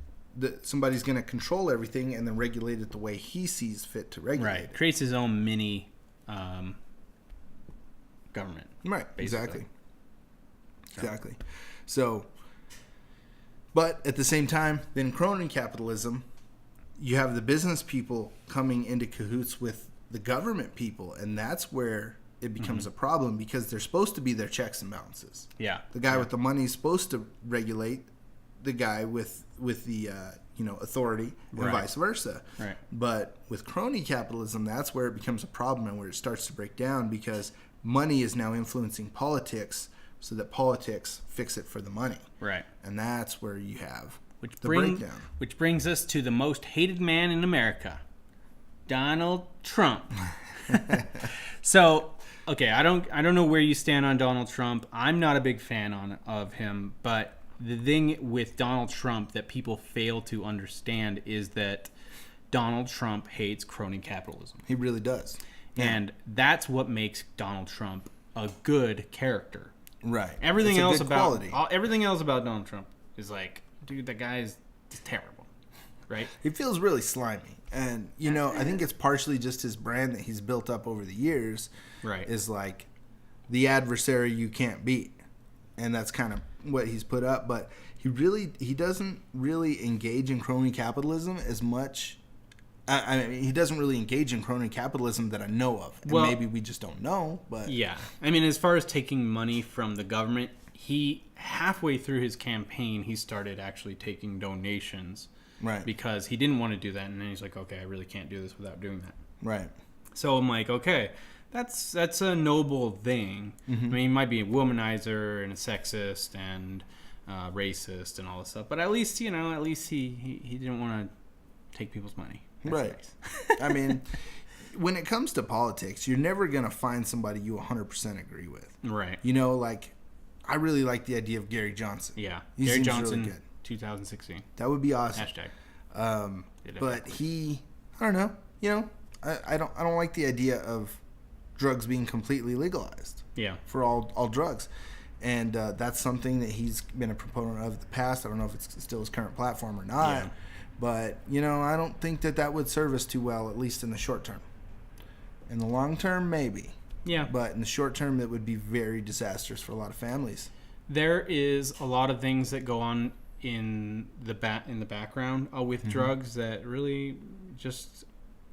Speaker 2: Somebody's going to control everything and then regulate it the way he sees fit to regulate it.
Speaker 1: Creates his own mini government.
Speaker 2: Right, basically. Exactly. So, but at the same time, then crony capitalism, you have the business people coming into cahoots with the government people, and that's where it becomes a problem because they're supposed to be their checks and balances.
Speaker 1: Yeah.
Speaker 2: The guy with the money is supposed to regulate the guy with the authority and vice versa.
Speaker 1: Right.
Speaker 2: But with crony capitalism, that's where it becomes a problem and where it starts to break down because money is now influencing politics so that politics fix it for the money.
Speaker 1: Right.
Speaker 2: And that's where you have
Speaker 1: breakdown. Which brings us to the most hated man in America, Donald Trump. So, okay, I don't know where you stand on Donald Trump. I'm not a big fan of him, but the thing with Donald Trump that people fail to understand is that Donald Trump hates crony capitalism.
Speaker 2: He really does.
Speaker 1: And that's what makes Donald Trump a good character.
Speaker 2: Right.
Speaker 1: Everything else about Donald Trump is like, dude, that guy is terrible. Right?
Speaker 2: He feels really slimy. And, I think it's partially just his brand that he's built up over the years.
Speaker 1: Right.
Speaker 2: Is like the adversary you can't beat. And that's kind of what he's put up. But he doesn't really engage in crony capitalism as much I mean, he doesn't really engage in crony capitalism that I know of. And maybe we just don't know, but...
Speaker 1: Yeah. I mean, as far as taking money from the government, he, halfway through his campaign, he started actually taking donations.
Speaker 2: Right.
Speaker 1: Because he didn't want to do that, and then he's like, okay, I really can't do this without doing that.
Speaker 2: Right.
Speaker 1: So I'm like, okay, that's a noble thing. Mm-hmm. I mean, he might be a womanizer and a sexist and racist and all this stuff, but at least, he didn't want to take people's money. That's
Speaker 2: right. Nice. I mean, when it comes to politics, you're never going to find somebody you 100% agree with.
Speaker 1: Right.
Speaker 2: Like, I really like the idea of Gary Johnson.
Speaker 1: Yeah.
Speaker 2: He
Speaker 1: Gary Johnson,
Speaker 2: really good.
Speaker 1: 2016.
Speaker 2: That would be awesome.
Speaker 1: Hashtag.
Speaker 2: But I don't know. I don't like the idea of drugs being completely legalized.
Speaker 1: Yeah.
Speaker 2: For all drugs. And that's something that he's been a proponent of in the past. I don't know if it's still his current platform or not. Yeah. But, I don't think that would serve us too well, at least in the short term. In the long term, maybe.
Speaker 1: Yeah.
Speaker 2: But in the short term, it would be very disastrous for a lot of families.
Speaker 1: There is a lot of things that go on in the background with mm-hmm. drugs that really just,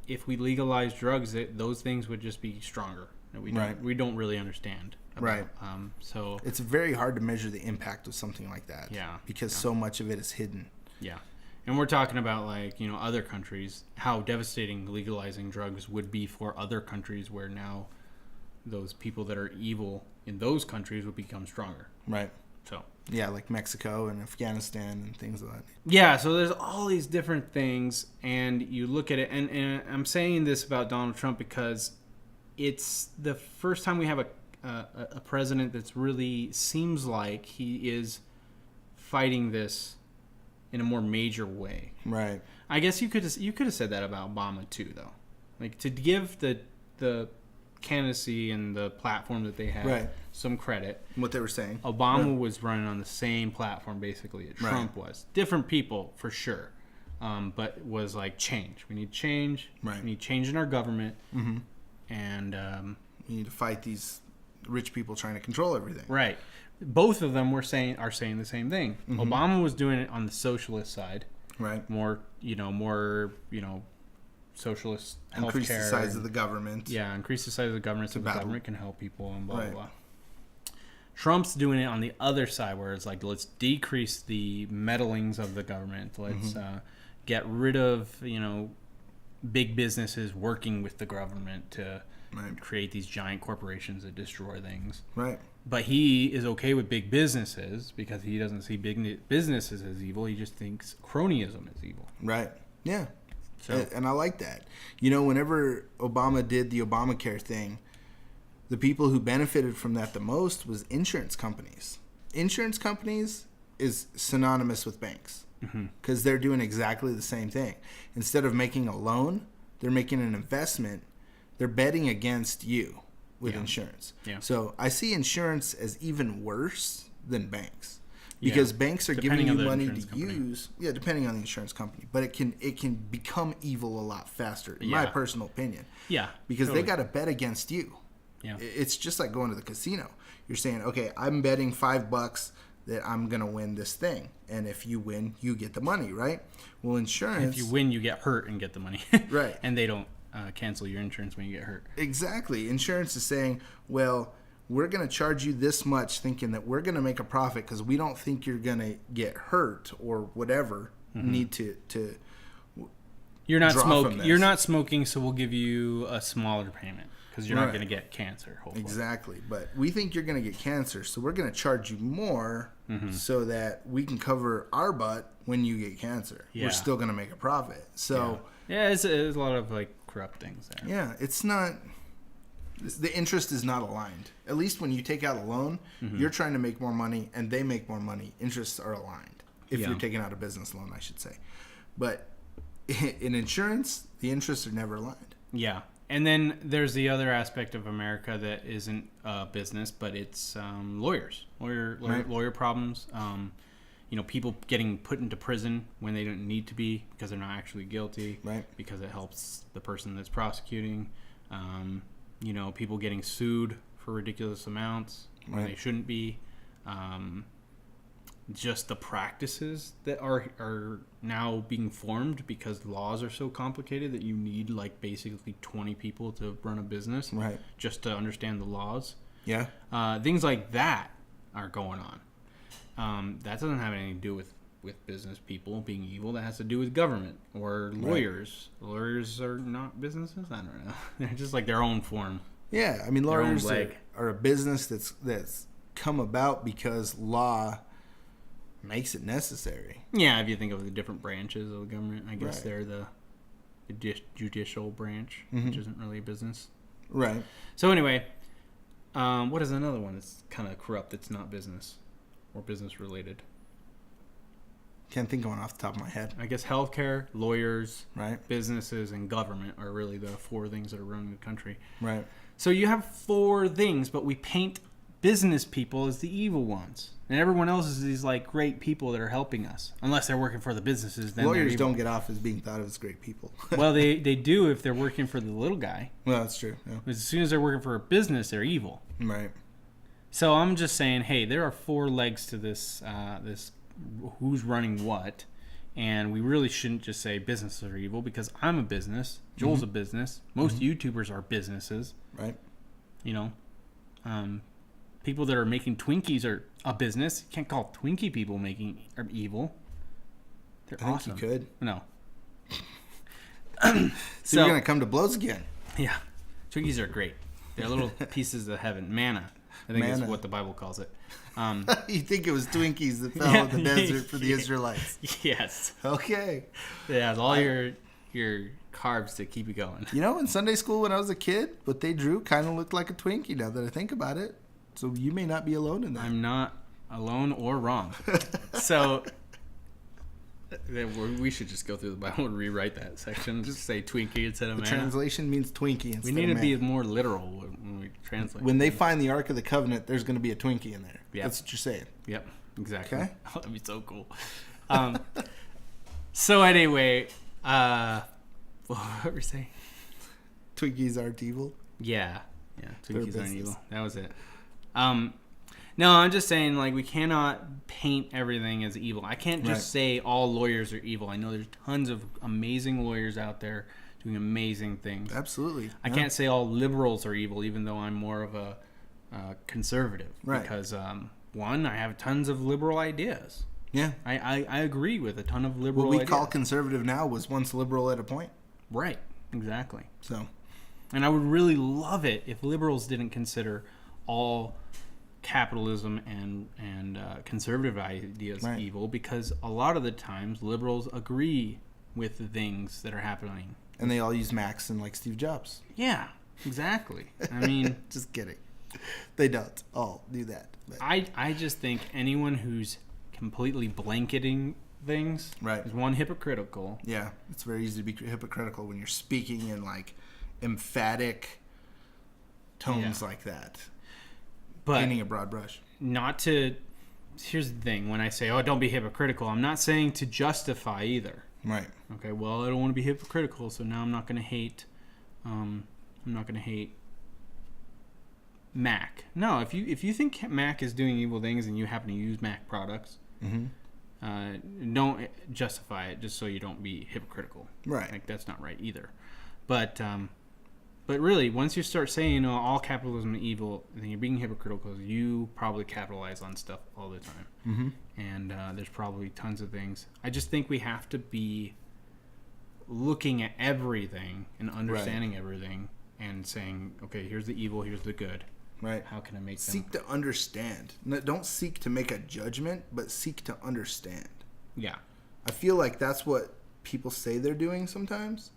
Speaker 1: if we legalize drugs, those things would just be stronger. We don't really understand about.
Speaker 2: Right.
Speaker 1: So
Speaker 2: it's very hard to measure the impact of something like that.
Speaker 1: Yeah.
Speaker 2: Because so much of it is hidden.
Speaker 1: Yeah. And we're talking about other countries, how devastating legalizing drugs would be for other countries where now those people that are evil in those countries would become stronger.
Speaker 2: Right.
Speaker 1: So
Speaker 2: yeah, like Mexico and Afghanistan and things like that.
Speaker 1: Yeah, so there's all these different things, and you look at it, and I'm saying this about Donald Trump because it's the first time we have a president that's really seems like he is fighting this in a more major way.
Speaker 2: Right.
Speaker 1: I guess you could have said that about Obama too, though. Like, to give the candidacy and the platform that they had some credit.
Speaker 2: What they were saying.
Speaker 1: Obama was running on the same platform basically that Trump was. Different people for sure, but was like change. We need change.
Speaker 2: Right.
Speaker 1: We need change in our government,
Speaker 2: mm-hmm.
Speaker 1: and
Speaker 2: we need to fight these rich people trying to control everything.
Speaker 1: Right. Both of them are saying the same thing. Mm-hmm. Obama was doing it on the socialist side.
Speaker 2: Right.
Speaker 1: More socialist healthcare.
Speaker 2: Increase the size of the government.
Speaker 1: Yeah, increase the size of the government so the government can help people and blah, blah, blah. Trump's doing it on the other side where it's like, let's decrease the meddlings of the government. Let's get rid of, big businesses working with the government to create these giant corporations that destroy things.
Speaker 2: Right.
Speaker 1: But he is okay with big businesses because he doesn't see big businesses as evil. He just thinks cronyism is evil.
Speaker 2: Right. Yeah.
Speaker 1: So,
Speaker 2: and I like that. Whenever Obama did the Obamacare thing, the people who benefited from that the most was insurance companies. Insurance companies is synonymous with banks because they're doing exactly the same thing. Instead of making a loan, they're making an investment. They're betting against you with insurance.
Speaker 1: Yeah.
Speaker 2: So I see insurance as even worse than banks. Because banks are giving you money to use, depending on the insurance company, but it can become evil a lot faster, in my personal opinion.
Speaker 1: Yeah,
Speaker 2: because they got to bet against you.
Speaker 1: Yeah,
Speaker 2: it's just like going to the casino. You're saying, okay, I'm betting $5 that I'm gonna win this thing, and if you win, you get the money, right? Well, insurance.
Speaker 1: And if you win, you get hurt and get the money,
Speaker 2: right?
Speaker 1: And they don't cancel your insurance when you get hurt.
Speaker 2: Exactly. Insurance is saying, well, we're going to charge you this much thinking that we're going to make a profit because we don't think you're going to get hurt or whatever. Need to
Speaker 1: you're not smoking, so we'll give you a smaller payment because you're not going to get cancer, hopefully.
Speaker 2: Exactly. But we think you're going to get cancer, so we're going to charge you more so that we can cover our butt when you get cancer. We're still going to make a profit. So
Speaker 1: it's a lot of like corrupt things there.
Speaker 2: Yeah, it's not. The interest is not aligned. At least when you take out a loan, you're trying to make more money, and they make more money. Interests are aligned. If you're taking out a business loan, I should say. But in insurance, the interests are never aligned.
Speaker 1: Yeah. And then there's the other aspect of America that isn't business, but it's lawyers. Lawyer problems. People getting put into prison when they don't need to be because they're not actually guilty.
Speaker 2: Right.
Speaker 1: Because it helps the person that's prosecuting. People getting sued for ridiculous amounts when they shouldn't be. just the practices that are now being formed because laws are so complicated that you need like basically 20 people to run a business,
Speaker 2: right?
Speaker 1: Just to understand the laws.
Speaker 2: Yeah.
Speaker 1: Things like that are going on. That doesn't have anything to do with business people being evil. That has to do with government or lawyers. Right. Lawyers are not businesses. I don't know. They're just like their own form.
Speaker 2: Yeah, I mean, lawyers are a business that's come about because law makes it necessary.
Speaker 1: Yeah, if you think of the different branches of the government, I guess they're the judicial branch, which isn't really a business.
Speaker 2: Right.
Speaker 1: So anyway, what is another one that's kind of corrupt that's not business or business related?
Speaker 2: Can't think of one off the top of my head.
Speaker 1: I guess healthcare, lawyers,
Speaker 2: right,
Speaker 1: businesses, and government are really the 4 things that are running the country.
Speaker 2: Right.
Speaker 1: So you have 4 things, but we paint business people as the evil ones, and everyone else is these like great people that are helping us. Unless they're working for the businesses, then
Speaker 2: lawyers don't get off as being thought of as great people.
Speaker 1: Well, they do if they're working for the little guy.
Speaker 2: Well, that's true. Yeah.
Speaker 1: As soon as they're working for a business, they're evil.
Speaker 2: Right.
Speaker 1: So I'm just saying, hey, there are 4 legs to this. This who's running what, and we really shouldn't just say businesses are evil because I'm a business. Joel's a business. Most YouTubers are businesses.
Speaker 2: Right.
Speaker 1: You know, people that are making Twinkies are a business. You can't call Twinkie people are evil. They're awesome.
Speaker 2: I think you could.
Speaker 1: No.
Speaker 2: So you're going to come to blows again.
Speaker 1: Yeah. Twinkies are great. They're little pieces of heaven. Manna. I think is what the Bible calls it.
Speaker 2: You think it was Twinkies that fell in the desert for the Israelites?
Speaker 1: Yes.
Speaker 2: Okay.
Speaker 1: Yeah, all your carbs to keep you going.
Speaker 2: You know, in Sunday school when I was a kid, what they drew kind of looked like a Twinkie now that I think about it. So you may not be alone in that.
Speaker 1: I'm not alone or wrong. So we should just go through the Bible and rewrite that section. Just say Twinkie instead of manna.
Speaker 2: The translation means Twinkie instead of
Speaker 1: manna. We need to be more literal when we translate.
Speaker 2: When they find the Ark of the Covenant, there's going to be a Twinkie in there. Yep. That's what you're saying.
Speaker 1: Yep, exactly.
Speaker 2: Okay.
Speaker 1: Oh, that'd be so cool. So anyway, what were we saying?
Speaker 2: Twinkies aren't evil?
Speaker 1: Yeah, Twinkies aren't evil. That was it. No, I'm just saying, like, we cannot paint everything as evil. I can't just say all lawyers are evil. I know there's tons of amazing lawyers out there doing amazing things.
Speaker 2: Absolutely.
Speaker 1: I can't say all liberals are evil, even though I'm more of a conservative.
Speaker 2: Right.
Speaker 1: Because, one, I have tons of liberal ideas.
Speaker 2: Yeah.
Speaker 1: I agree with a ton of liberal ideas.
Speaker 2: What we call conservative now was once liberal at a point.
Speaker 1: Right. Exactly.
Speaker 2: So.
Speaker 1: And I would really love it if liberals didn't consider all capitalism and conservative ideas evil, because a lot of the times liberals agree with the things that are happening.
Speaker 2: And they all use Macs and like Steve Jobs.
Speaker 1: Yeah, exactly. I mean...
Speaker 2: Just kidding. They don't all do that.
Speaker 1: But. I just think anyone who's completely blanketing things is one, hypocritical.
Speaker 2: Yeah, it's very easy to be hypocritical when you're speaking in like emphatic tones like that. But painting a broad brush.
Speaker 1: Not to... Here's the thing. When I say, don't be hypocritical, I'm not saying to justify either.
Speaker 2: Right.
Speaker 1: Okay, well, I don't want to be hypocritical, so now I'm not going to hate... Mac. No, if you think Mac is doing evil things and you happen to use Mac products, don't justify it just so you don't be hypocritical.
Speaker 2: Right.
Speaker 1: Like, that's not right either. But really, once you start saying all capitalism is evil, then you're being hypocritical because you probably capitalize on stuff all the time. Mm-hmm. And there's probably tons of things. I just think we have to be looking at everything and understanding everything and saying, okay, here's the evil, here's the good.
Speaker 2: Right.
Speaker 1: How can I make them?
Speaker 2: Seek to understand. Don't seek to make a judgment, but seek to understand.
Speaker 1: Yeah.
Speaker 2: I feel like that's what people say they're doing sometimes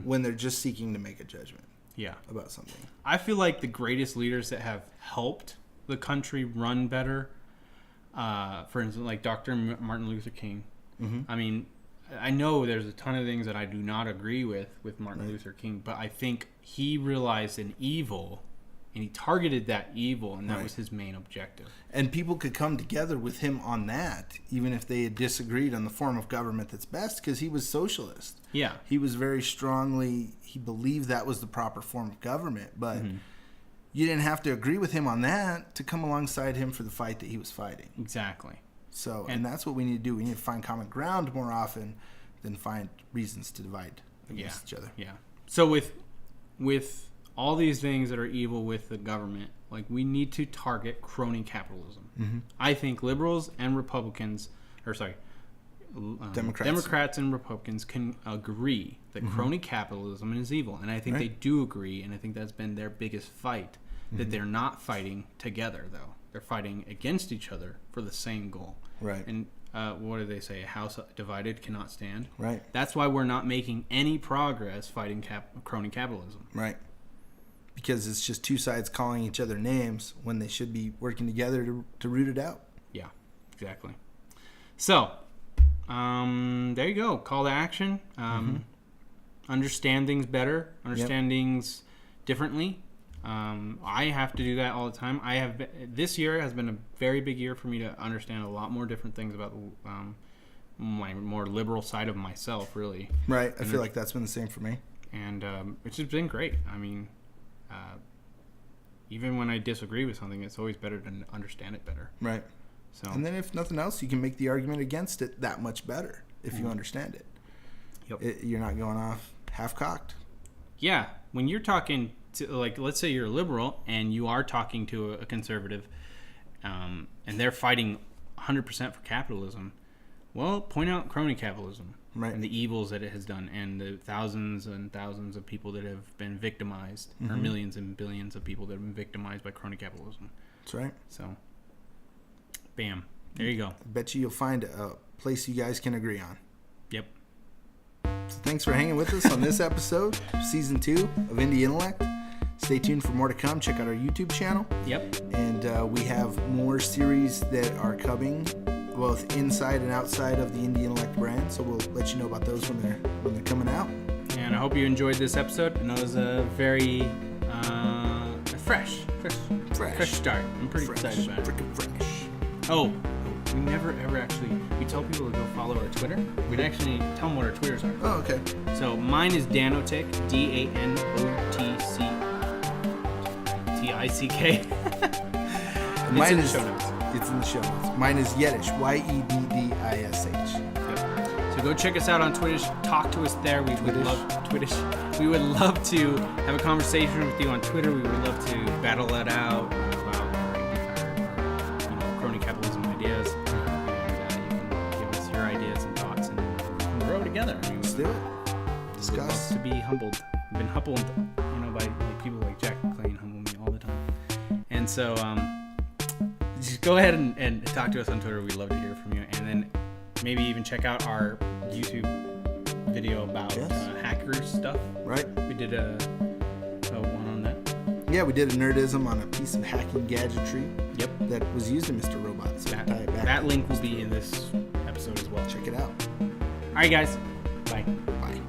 Speaker 2: when they're just seeking to make a judgment.
Speaker 1: Yeah.
Speaker 2: About something.
Speaker 1: I feel like the greatest leaders that have helped the country run better, for instance, like Dr. Martin Luther King. Mm-hmm. I mean, I know there's a ton of things that I do not agree with Martin Luther King, but I think he realized an evil, and he targeted that evil, and that was his main objective. And
Speaker 2: people could come together with him on that, even if they had disagreed on the form of government that's best, because he was socialist.
Speaker 1: Yeah.
Speaker 2: He was very strongly, he believed that was the proper form of government, but you didn't have to agree with him on that to come alongside him for the fight that he was fighting.
Speaker 1: Exactly.
Speaker 2: So, and that's what we need to do. We need to find common ground more often than find reasons to divide against each other.
Speaker 1: Yeah. So with all these things that are evil with the government, like, we need to target crony capitalism. Mm-hmm. I think liberals and Republicans, Democrats and Republicans can agree that crony capitalism is evil. And I think they do agree, and I think that's been their biggest fight, that they're not fighting together, though. They're fighting against each other for the same goal.
Speaker 2: Right.
Speaker 1: And what do they say? A house divided cannot stand.
Speaker 2: Right.
Speaker 1: That's why we're not making any progress fighting crony capitalism.
Speaker 2: Right. Because it's just two sides calling each other names when they should be working together to root it out.
Speaker 1: Yeah, exactly. So, there you go. Call to action. Understand things better. Understand things differently. I have to do that all the time. This year has been a very big year for me to understand a lot more different things about my more liberal side of myself, really.
Speaker 2: Right. I feel like that's been the same for me.
Speaker 1: And it's just been great. I mean, even when I disagree with something, it's always better to understand it better.
Speaker 2: Right.
Speaker 1: So,
Speaker 2: and then if nothing else, you can make the argument against it that much better if you understand it.
Speaker 1: Yep.
Speaker 2: You're not going off half-cocked.
Speaker 1: Yeah. When you're talking to, like, let's say you're a liberal and you are talking to a conservative, and they're fighting 100% for capitalism, well, point out crony capitalism.
Speaker 2: Right.
Speaker 1: And the evils that it has done, and the thousands and thousands of people that have been victimized, or millions and billions of people that have been victimized by crony capitalism.
Speaker 2: That's right.
Speaker 1: So, bam. There you go.
Speaker 2: I bet you'll find a place you guys can agree on.
Speaker 1: Yep.
Speaker 2: So thanks for hanging with us on this episode, Season 2 of Indie Intellect. Stay tuned for more to come. Check out our YouTube channel.
Speaker 1: Yep.
Speaker 2: And we have more series that are coming, both inside and outside of the Indie Intellect brand. So we'll let you know about those when they're coming out.
Speaker 1: And I hope you enjoyed this episode. And it was a very fresh start. I'm pretty excited about it.
Speaker 2: Freaking fresh.
Speaker 1: Oh, we never ever actually. We tell people to go follow our Twitter. We'd actually tell them what our Twitters are.
Speaker 2: Oh, okay.
Speaker 1: So mine is Danotic, DANOTCTICK.
Speaker 2: Mine is
Speaker 1: in the show notes.
Speaker 2: It's in the show notes. Mine is Yiddish, YEDDISH.
Speaker 1: Yep. So go check us out on Twitch. Talk to us there. We would love to have a conversation with you on Twitter. We would love to battle that out about our crony capitalism ideas. And you can give us your ideas and thoughts, and we can grow together. I mean,
Speaker 2: let's do it.
Speaker 1: Discuss. To be humbled. I've been humbled, by people like Jack McClain humble me all the time. And so, just go ahead and talk to us on Twitter. We'd love to hear from you. And then maybe even check out our YouTube video about hacker stuff.
Speaker 2: Right.
Speaker 1: We did a one on that.
Speaker 2: Yeah, we did a nerdism on a piece of hacking gadgetry.
Speaker 1: Yep.
Speaker 2: That was used in Mr. Robot. So
Speaker 1: that link will be in this episode as well.
Speaker 2: Check it out.
Speaker 1: All right, guys. Bye.
Speaker 2: Bye.